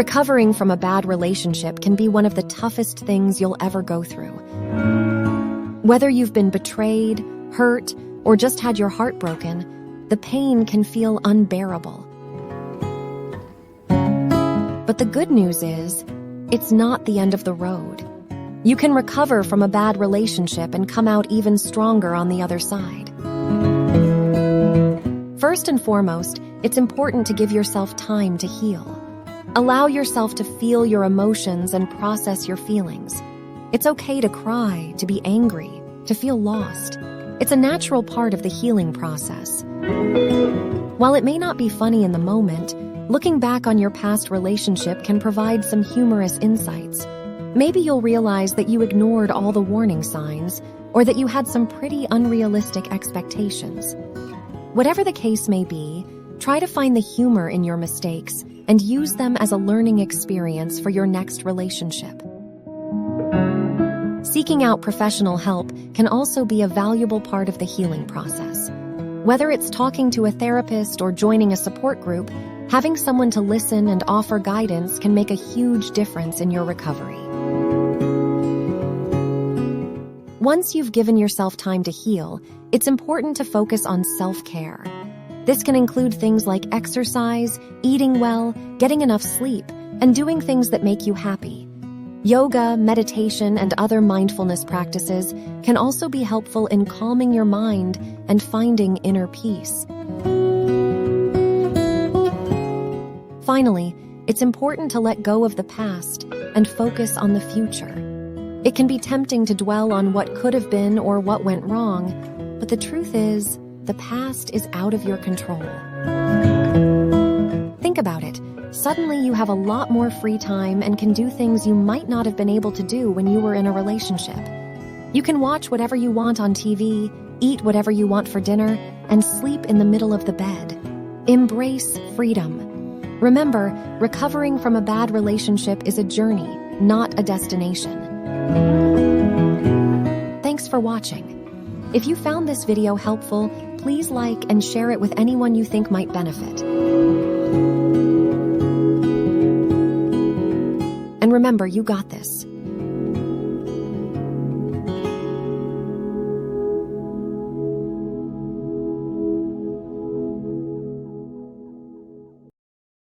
Recovering from a bad relationship can be one of the toughest things you'll ever go through. Whether you've been betrayed, hurt, or just had your heart broken, the pain can feel unbearable. But the good news is, it's not the end of the road. You can recover from a bad relationship and come out even stronger on the other side. First and foremost, it's important to give yourself time to heal. Allow yourself to feel your emotions and process your feelings. It's okay to cry, to be angry, to feel lost. It's a natural part of the healing process. While it may not be funny in the moment, looking back on your past relationship can provide some humorous insights. Maybe you'll realize that you ignored all the warning signs, or that you had some pretty unrealistic expectations. Whatever the case may be, try to find the humor in your mistakes and use them as a learning experience for your next relationship. Seeking out professional help can also be a valuable part of the healing process. Whether it's talking to a therapist or joining a support group, having someone to listen and offer guidance can make a huge difference in your recovery. Once you've given yourself time to heal, it's important to focus on self-care. This can include things like exercise, eating well, getting enough sleep, and doing things that make you happy. Yoga, meditation, and other mindfulness practices can also be helpful in calming your mind and finding inner peace. Finally, it's important to let go of the past and focus on the future. It can be tempting to dwell on what could have been or what went wrong, but the truth is, the past is out of your control. Think about it. Suddenly you have a lot more free time and can do things you might not have been able to do when you were in a relationship. You can watch whatever you want on TV, eat whatever you want for dinner, and sleep in the middle of the bed. Embrace freedom. Remember, recovering from a bad relationship is a journey, not a destination. Thanks for watching. If you found this video helpful, please like and share it with anyone you think might benefit. And remember, you got this.